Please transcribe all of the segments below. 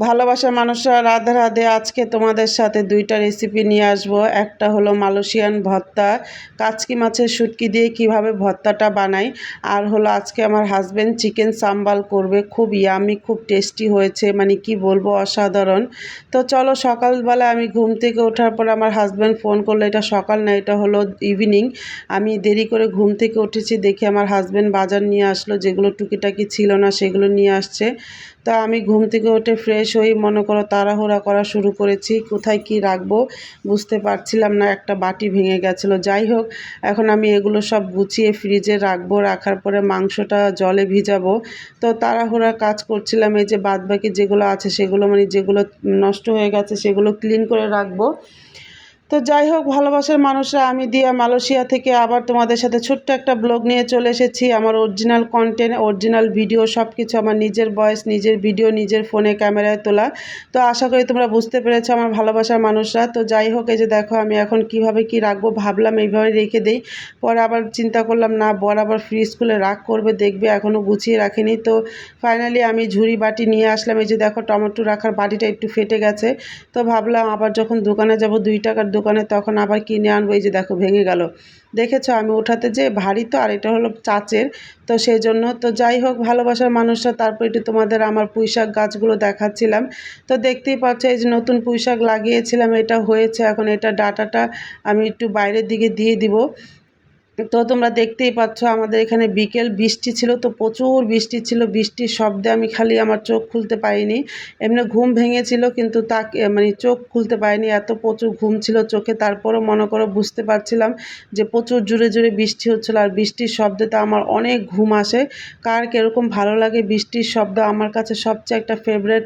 ভালোবাসার মানুষরা, রাধে রাধে। আজকে তোমাদের সাথে দুইটা রেসিপি নিয়ে আসব। একটা হলো মালয়েশিয়ান ভর্তা, কাচকি মাছের শুটকি দিয়ে কিভাবে ভর্তাটা বানাই। আর হলো আজকে আমার হাজব্যান্ড চিকেন সাম্বাল করবে, খুব ইয়ামি, খুব টেস্টি হয়েছে, মানে কি বলবো, অসাধারণ। তো চলো, সকালবেলা আমি ঘুম থেকে ওঠার পর আমার হাজব্যান্ড ফোন করলো। এটা সকাল না, এটা হলো ইভিনিং। আমি দেরি করে ঘুম থেকে উঠেছি, দেখে আমার হাজব্যান্ড বাজার নিয়ে আসলো, যেগুলো টুকিটাকি ছিল না সেগুলো নিয়ে আসছে। তা আমি ঘুম থেকে উঠে ফ্রেশ হই, মনে করো তাড়াহুড়া করা শুরু করেছি, কোথায় কি রাখবো বুঝতে পারছিলাম না, একটা বাটি ভেঙে গেছিলো। যাই হোক, এখন আমি এগুলো সব গুছিয়ে ফ্রিজে রাখবো, রাখার পরে মাংসটা জলে ভিজাবো। তো তাড়াহুড়া কাজ করছিলাম, এই যে বাদবাকি যেগুলো আছে সেগুলো, মানে যেগুলো নষ্ট হয়ে গেছে সেগুলো ক্লিন করে রাখবো। তো যাই হোক, ভালোবাসার মানুষরা, আমি দিয়া মালয়েশিয়া থেকে আবার তোমাদের সাথে ছোট্ট একটা ব্লগ নিয়ে চলে এসেছি। আমার অরিজিনাল কন্টেন্ট, অরিজিনাল ভিডিও, সব কিছু আমার নিজের ভয়েস, নিজের ভিডিও, নিজের ফোনে ক্যামেরায় তোলা। তো আশা করি তোমরা বুঝতে পেরেছো আমার ভালোবাসার মানুষরা। তো যাই হোক, এই যে দেখো আমি এখন কিভাবে কি রাখবো, ভাবলাম এইভাবে রেখে দেই। পরে আবার চিন্তা করলাম না, বর আবার ফ্রিজ খুলে রাগ করবে, দেখবে এখনও গুছিয়ে রাখিনি। তো ফাইনালি আমি ঝুড়ি বাটি নিয়ে আসলাম। এই যে দেখো, টমেটো রাখার বাটিটা একটু ফেটে গেছে। তো ভাবলাম আবার যখন দোকানে যাব 2 টাকার দোকানে, তখন আবার কিনে আনবো। এই যে দেখো ভেঙে গেল, দেখেছো, আমি ওঠাতে যে ভারী, তো আর এটা হলো চাচের, তো সেই জন্য। তো যাই হোক, ভালোবাসার মানুষরা, তারপর একটু তোমাদের আমার পুঁইশাক গাছগুলো দেখাচ্ছিলাম। তো দেখতেই পাচ্ছ, এই যে নতুন পুঁইশাক লাগিয়েছিলাম, এটা হয়েছে। এখন এটা ডাঁটাটা আমি একটু বাইরের দিকে দিয়ে দিব। তো তোমরা দেখতেই পাচ্ছ, আমাদের এখানে বিকেল বৃষ্টি ছিল, তো প্রচুর বৃষ্টি ছিল। বৃষ্টির শব্দে আমি খালি আমার চোখ খুলতে পারিনি, এমনি ঘুম ভেঙেছিল, কিন্তু তাকে মানে চোখ খুলতে পারিনি, এত প্রচুর ঘুম ছিল চোখে। তারপরও মনে করো বুঝতে পারছিলাম যে প্রচুর জোরে জোরে বৃষ্টি হচ্ছিল, আর বৃষ্টির শব্দে তো আমার অনেক ঘুম আসে। কার কীরকম ভালো লাগে বৃষ্টির শব্দ, আমার কাছে সবচেয়ে একটা ফেভারেট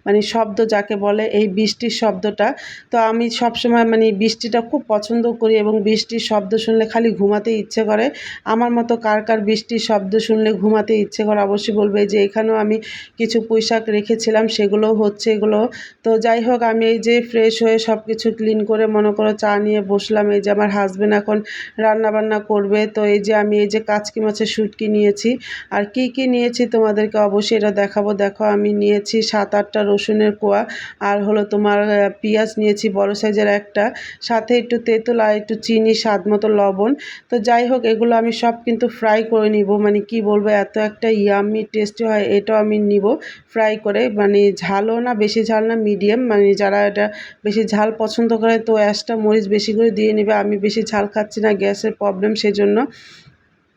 মানে শব্দ যাকে বলে, এই বৃষ্টির শব্দটা। তো আমি সবসময় মানে বৃষ্টিটা খুব পছন্দ করি, এবং বৃষ্টির শব্দ শুনলে খালি ঘুমাতে ইচ্ছে করে। আমার মতো কার কার বৃষ্টির শব্দ শুনলে ঘুমাতে ইচ্ছে করে অবশ্যই বলবে। যে এখানেও আমি কিছু পুঁইশাক রেখেছিলাম, সেগুলো হচ্ছে এগুলো। তো যাই হোক, আমি এই যে ফ্রেশ হয়ে সব কিছু ক্লিন করে মনে করো চা নিয়ে বসলাম। এই যে আমার হাজব্যান্ড এখন রান্না বান্না করবে। তো এই যে আমি এই যে কাচকি মাছের শুটকি নিয়েছি, আর কি কি নিয়েছি তোমাদেরকে অবশ্যই এটা দেখাবো। দেখো, আমি নিয়েছি 7-8টা রসুনের কোয়া, আর হলো তোমার পেঁয়াজ নিয়েছি বড় সাইজের একটা, সাথে একটু তেঁতুল আর একটু চিনি, স্বাদ মতো লবণ। তো যাই হোক, এগুলো আমি সব কিন্তু ফ্রাই করে নিব, মানে কি বলবো, এত একটা ইয়ামি টেস্টি হয়। এটাও আমি নিব ফ্রাই করে, মানে ঝালও না, বেশি ঝাল না, মিডিয়াম, মানে যারা এটা বেশি ঝাল পছন্দ করে তো অ্যাশটা মরিচ বেশি করে দিয়ে নেবে। আমি বেশি ঝাল খাচ্ছি না, গ্যাসের প্রবলেম, সেজন্য।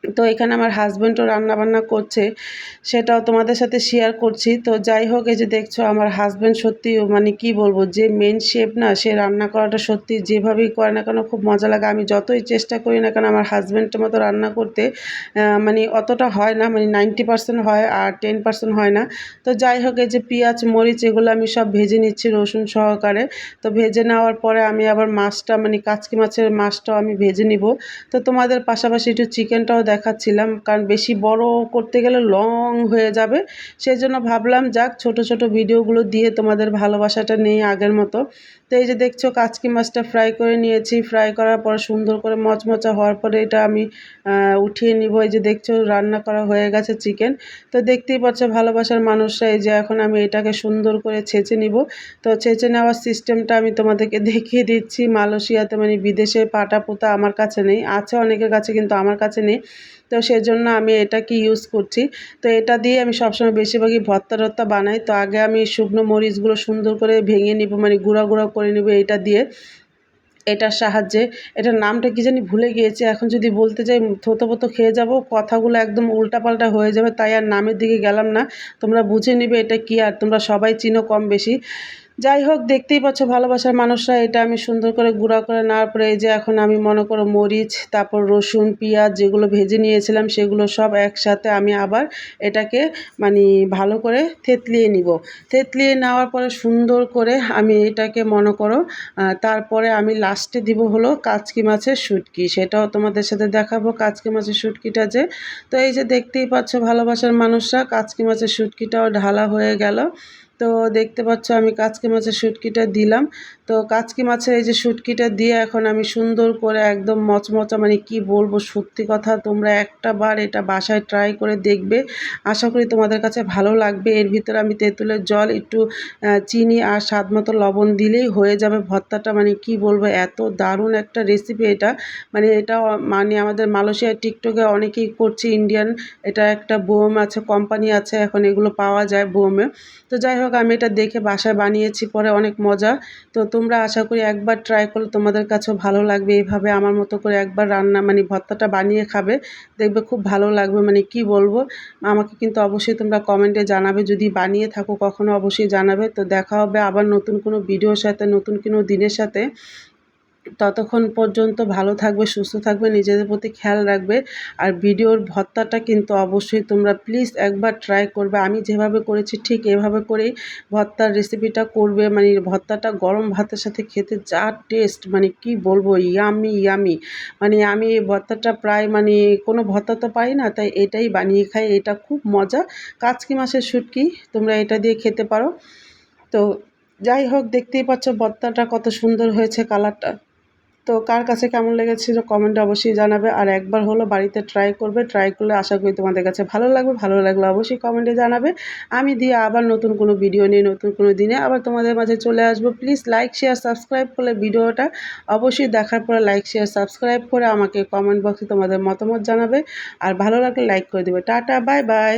তো এখানে আমার হাজব্যান্ডও রান্নাবান্না করছে, সেটাও তোমাদের সাথে শেয়ার করছি। তো যাই হোক, এই যে দেখছো আমার হাজব্যান্ড সত্যি, মানে কি বলবো, যে মেন শেফ না, সে রান্না করাটা সত্যি যেভাবেই করে না কেন খুব মজা লাগে। আমি যতই চেষ্টা করি না কেন আমার হাজব্যান্ডের মতো রান্না করতে, মানে অতটা হয় না, মানে 90% হয় আর 10% হয় না। তো যাই হোক, এই যে পেঁয়াজ মরিচ এগুলো আমি সব ভেজে নিচ্ছি রসুন সহকারে। তো ভেজে নেওয়ার পরে আমি আবার মাছটা, মানে কাচকি মাছের মাছটাও আমি ভেজে নিব। তো তোমাদের পাশাপাশি একটু চিকেনটাও দেখাচ্ছিলাম, কারণ বেশি বড় করতে গেলে লং হয়ে যাবে, সেই জন্য ভাবলাম যাক ছোট ছোট ভিডিওগুলো দিয়ে তোমাদের ভালোবাসাটা নেই আগের মতো। তো এই যে দেখছো, কাচকি মাছটা ফ্রাই করে নিয়েছি, ফ্রাই করার পর সুন্দর করে মচমচা হওয়ার পরে এটা আমি উঠিয়ে নিব। এই যে দেখছো রান্না করা হয়ে গেছে চিকেন। তো দেখতেই পাচ্ছ ভালোবাসার মানুষরা, এই যে এখন আমি এটাকে সুন্দর করে ছেঁচে নিব। তো ছেঁচে নেওয়ার সিস্টেমটা আমি তোমাদেরকে দেখিয়ে দিচ্ছি। মালয়েশিয়াতে, মানে বিদেশে পাটা পোতা আমার কাছে নেই, আছে অনেকের কাছে, কিন্তু আমার কাছে নেই। তো সেজন্য আমি এটাকে ইউজ করছি। তো এটা দিয়ে আমি সবসময় বেশিরভাগই ভর্তা টর্তা বানাই। তো আগে আমি শুকনো মরিচগুলো সুন্দর করে ভেঙে নিব, মানে গুঁড়া গুঁড়া করে নিব এটা দিয়ে, এটার সাহায্যে। এটার নামটা কি জানি ভুলে গিয়েছি, এখন যদি বলতে যাই থতমত খেয়ে যাব, কথাগুলো একদম উল্টাপাল্টা হয়ে যাবে, তাই আর নামের দিকে গেলাম না। তোমরা বুঝে নিবে এটা কি, আর তোমরা সবাই চিনো কম বেশি। যাই হোক, দেখতেই পাচ্ছ ভালোবাসার মানুষরা, এটা আমি সুন্দর করে গুঁড়া করে নেওয়ার পরে এই যে এখন আমি মনে করো মরিচ, তারপর রসুন, পেঁয়াজ যেগুলো ভেজে নিয়েছিলাম সেগুলো সব একসাথে আমি আবার এটাকে মানে ভালো করে থেতলিয়ে নিব। থেতলিয়ে নেওয়ার পরে সুন্দর করে আমি এটাকে মনে করো তারপরে আমি লাস্টে দিব হলো কাচকি মাছের শুটকি, সেটাও তোমাদের সাথে দেখাবো কাচকি মাছের শুটকিটা যে। তো এই যে দেখতেই পাচ্ছ ভালোবাসার মানুষরা, কাচকি মাছের শুটকিটাও ঢালা হয়ে গেল। তো দেখতে পাচ্ছ আমি কাচকি মাছের শুটকিটা দিলাম। তো কাচকি মাছের এই যে শুটকিটা দিয়ে এখন আমি সুন্দর করে একদম মচমচা, মানে কি বলবো, সত্যি কথা তোমরা একটা বার এটা বাসায় ট্রাই করে দেখবে। আশা করি তোমাদের কাছে ভালো লাগবে। এর ভিতরে আমি তেঁতুলের জল, একটু চিনি আর স্বাদ মতো লবণ দিলেই হয়ে যাবে ভর্তাটা। মানে কি বলবো, এত দারুণ একটা রেসিপি এটা। মানে এটা মানে আমাদের মালয়েশিয়ার টিকটকে অনেকেই করছে, ইন্ডিয়ান। এটা একটা বোম আছে, কোম্পানি আছে, এখন এগুলো পাওয়া যায় বোমে। তো যাই হোক, আমি এটা দেখে বাসায় বানিয়েছি, পরে অনেক মজা। তো তোমরা আশা করি একবার ট্রাই করলে তোমাদের কাছেও ভালো লাগবে। এইভাবে আমার মতো করে একবার রান্না মানে ভর্তাটা বানিয়ে খাবে, দেখবে খুব ভালো লাগবে। মানে কি বলবো, আমাকে কিন্তু অবশ্যই তোমরা কমেন্টে জানাবে, যদি বানিয়ে থাকো কখনো অবশ্যই জানাবে। তো দেখা হবে আবার নতুন কোনো ভিডিওর সাথে, নতুন কোনো দিনের সাথে। ততক্ষণ পর্যন্ত ভালো থাকবে, সুস্থ থাকবে, নিজেদের প্রতি খেয়াল রাখবে। আর ভিডিওর ভর্তাটা কিন্তু অবশ্যই তোমরা প্লিজ একবার ট্রাই করবে। আমি যেভাবে করেছি ঠিক এভাবে করেই ভর্তার রেসিপিটা করবে। মানে ভর্তাটা গরম ভাতের সাথে খেতে যা টেস্ট, মানে কি বলবো, ইয়ামি ইয়ামি। মানে আমি এই ভর্তাটা প্রায় মানে কোনো ভর্তা তো পাই না, তাই এটাই বানিয়ে খাই। এটা খুব মজা, কাচকি মাছের শুটকি, তোমরা এটা দিয়ে খেতে পারো। তো যাই হোক, দেখতেই পাচ্ছ ভর্তাটা কত সুন্দর হয়েছে কালারটা। তো কার কাছে কেমন লেগেছিল কমেন্টে অবশ্যই জানাবে। আর একবার হলো বাড়িতে ট্রাই করবে, ট্রাই করলে আশা করি তোমাদের কাছে ভালো লাগবে। ভালো লাগলে অবশ্যই কমেন্টে জানাবে। আমি দিয়ে আবার নতুন কোনো ভিডিও নিয়ে নতুন কোনো দিনে আবার তোমাদের মাঝে চলে আসবো। প্লিজ লাইক শেয়ার সাবস্ক্রাইব করলে ভিডিওটা অবশ্যই দেখার পরে লাইক শেয়ার সাবস্ক্রাইব করে আমাকে কমেন্ট বক্সে তোমাদের মতামত জানাবে। আর ভালো লাগলে লাইক করে দেবে। Tata, bye bye.